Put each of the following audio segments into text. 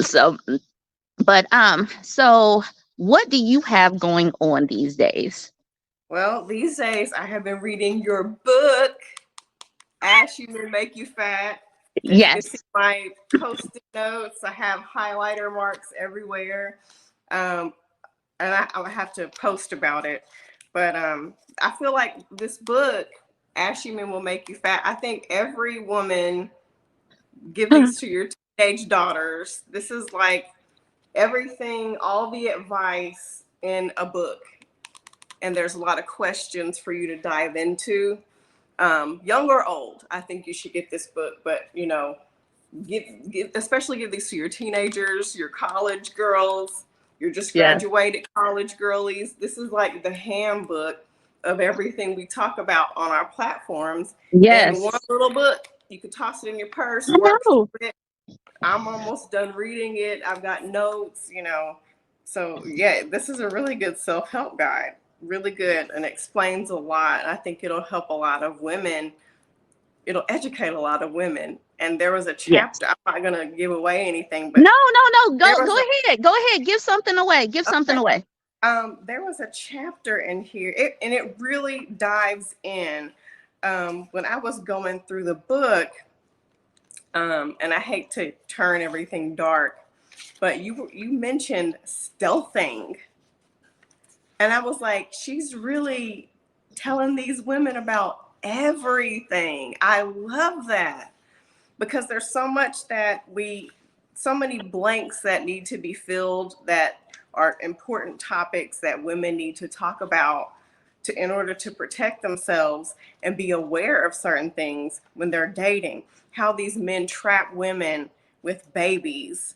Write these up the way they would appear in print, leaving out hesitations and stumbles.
So, so what do you have going on these days? Well, these days I have been reading your book, Ashy Will Make You Fat. As you can see, Yes. my post-it notes, I have highlighter marks everywhere. Um, and I have to post about it. But I feel like this book, Ashy Men Will Make You Fat, I think every woman give these to your teenage daughters. This is like everything, all the advice in a book. And there's a lot of questions for you to dive into. Young or old, I think you should get this book. But especially give these to your teenagers, your college girls, your just Yeah. graduated college girlies. This is like the handbook of everything we talk about on our platforms in one Yes. little book. You could toss it in your purse, I work know. through it. I'm almost done reading it. I've got notes. So yeah, this is a really good self-help guide. Really good, and explains a lot. I think it'll help a lot of women. It'll educate a lot of women. And there was a Yes. chapter, I'm not gonna give away anything, No, but no, no. there Go was a ahead. Go ahead. Give something away. Give something okay, away. there was a chapter in here, and it really dives in. When I was going through the book, and I hate to turn everything dark, but you mentioned stealthing, and I was like, she's really telling these women about everything. I love that because there's so many blanks that need to be filled, that are important topics that women need to talk about in order to protect themselves and be aware of certain things when they're dating. How these men trap women with babies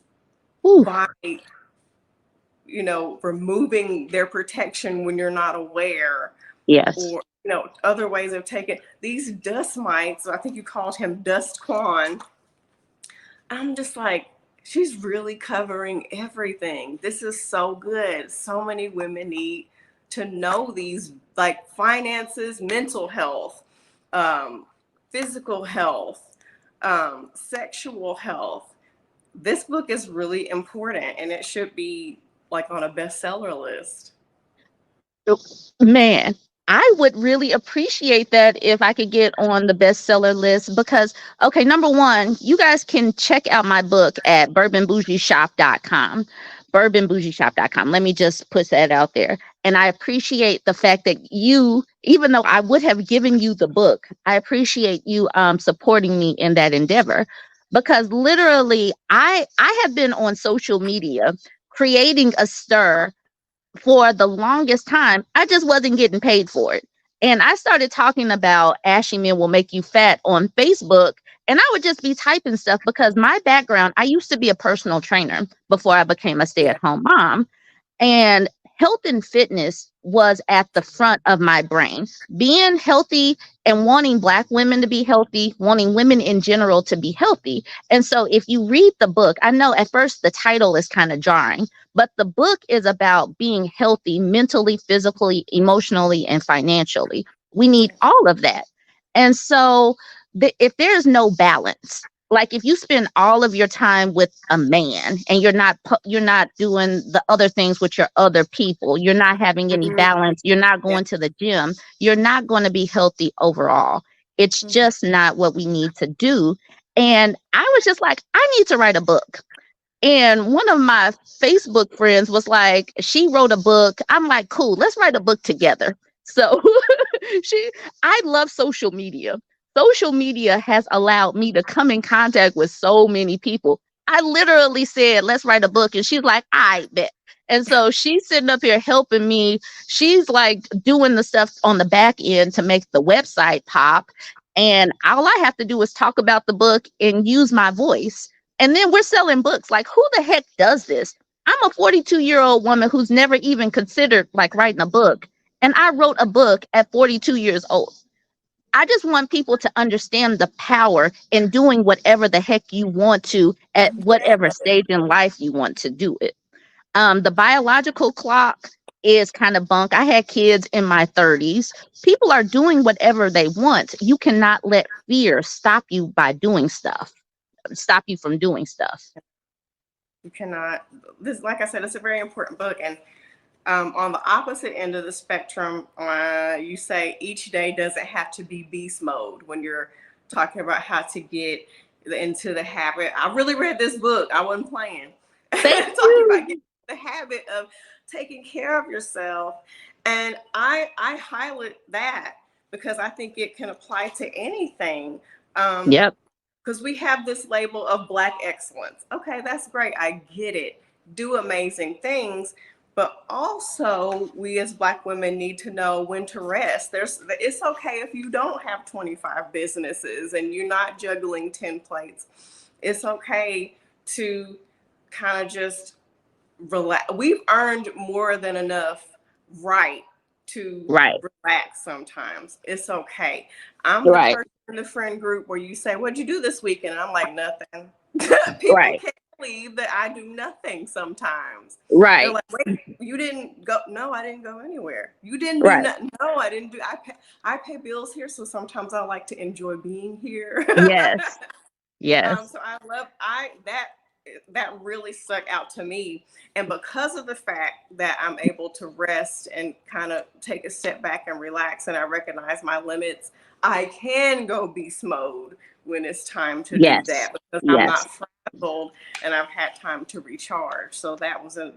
Ooh, by removing their protection when you're not aware, yes. or other ways of taking these dust mites. I think you called him Dust Quan. I'm just like, she's really covering everything. This is so good. So many women need to know these, like finances, mental health, um, physical health, sexual health. This book is really important, and it should be like on a bestseller list. Oh, man, I would really appreciate that if I could get on the bestseller list because, okay, number one, you guys can check out my book at BurbNBougieShop.com. BurbNBougieShop.com. Let me just put that out there. And I appreciate the fact that you, even though I would have given you the book, I appreciate you supporting me in that endeavor because literally I have been on social media creating a stir for the longest time. I just wasn't getting paid for it. And I started talking about Ashy Men Will Make You Fat on Facebook. And I would just be typing stuff because my background, I used to be a personal trainer before I became a stay Yeah. at home mom. And health and fitness was at the front of my brain. Being healthy and wanting Black women to be healthy, wanting women in general to be healthy. And so if you read the book, I know at first the title is kind of jarring, but the book is about being healthy mentally, physically, emotionally, and financially. We need all of that. And so if there's no balance, like if you spend all of your time with a man and you're not doing the other things with your other people, you're not having any Mhm. balance, you're not Yeah. going to the gym, you're not going to be healthy overall. It's Mhm. just not what we need to do. And I was just like, I need to write a book. And one of my Facebook friends was like, she wrote a book. I'm like, cool, let's write a book together. So she I love social media. Social media has allowed me to come in contact with so many people. I literally said, let's write a book. And she's like, I bet. And so she's sitting up here helping me. She's like doing the stuff on the back end to make the website pop. And all I have to do is talk about the book and use my voice. And then we're selling books. Like, who the heck does this? I'm a 42-year-old woman who's never even considered like writing a book. And I wrote a book at 42 years old. I just want people to understand the power in doing whatever the heck you want to at whatever Yeah. stage in life you want to do it. The biological clock is kind of bunk. I had kids in my 30s. People are doing whatever they want. You cannot let fear stop you by doing stuff, stop you from doing stuff. You cannot. This, like I said, it's a very important book. And on the opposite end of the spectrum, you say each day doesn't have to be beast mode when you're talking about how to get into the habit. I really read this book. I wasn't playing. Thank Talking about getting you. the habit of taking care of yourself. And I highlight that because I think it can apply to anything. Yep. Because we have this label of Black excellence. Okay, that's great. I get it. Do amazing things. But also, we as Black women need to know when to rest. It's okay if you don't have 25 businesses and you're not juggling 10 plates. It's okay to kind of just relax. We've earned more than enough right to Right. relax sometimes. It's okay. I'm the Right. person in the friend group where you say, "What'd you do this weekend?" And I'm like, "Nothing." People Right. can't believe that I do nothing sometimes. They're Right. like, "Wait, you didn't go?" No, I didn't go anywhere. You didn't do Right. nothing. No, I didn't do. I pay bills here, so sometimes I like to enjoy being here. Yes. Yes. So I love that really stuck out to me. And because of the fact that I'm able to rest and kind of take a step back and relax and I recognize my limits, I can go beast mode when it's time to do Yes. that because I'm Yes. not frazzled and I've had time to recharge. So that was a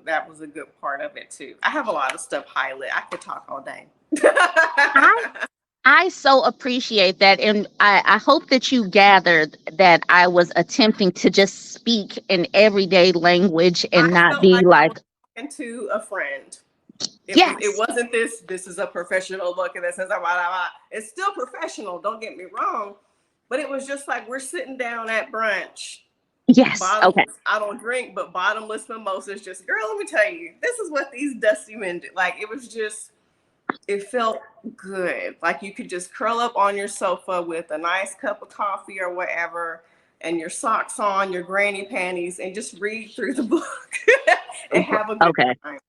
good part of it too. I have a lot of stuff highlighted. I could talk all day. I I so appreciate that. And I hope that you gathered that I was attempting to just speak in everyday language and I not felt be like I was like, talking to a friend. It yes, wasn't this is a professional look and this is a blah, blah, blah. It's still professional, don't get me wrong. But it was just like we're sitting down at brunch. yes. Okay. Bottomless, I don't drink, but bottomless mimosas. Just, girl, let me tell you, this is what these dusty men do. Like it was just, it felt good. Like you could just curl up on your sofa with a nice cup of coffee or whatever, and your socks on, your granny panties, and just read through the book and have a good Okay. time.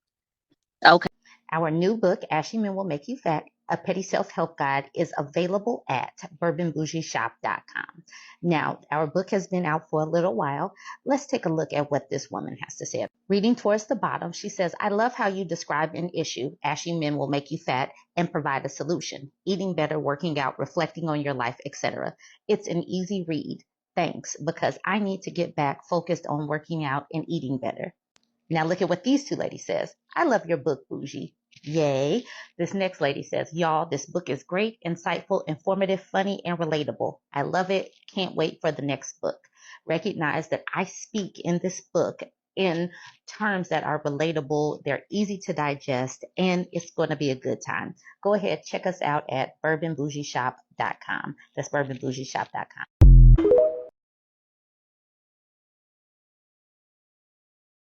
Okay. Our new book, Ashy Men Will Make You Fat, A Petty Self-Help Guide, is available at BurbNBougieShop.com. Now, our book has been out for a little while. Let's take a look at what this woman has to say. Reading towards the bottom, she says, I love how you describe an issue, ashy men will make you fat, and provide a solution. Eating better, working out, reflecting on your life, etc. It's an easy read. Thanks, because I need to get back focused on working out and eating better. Now look at what these two ladies says. I love your book, Bougie. Yay. This next lady says, y'all, this book is great, insightful, informative, funny, and relatable. I love it. Can't wait for the next book. Recognize that I speak in this book in terms that are relatable, they're easy to digest, and it's going to be a good time. Go ahead, check us out at BurbNBougieShop.com. That's BurbNBougieShop.com.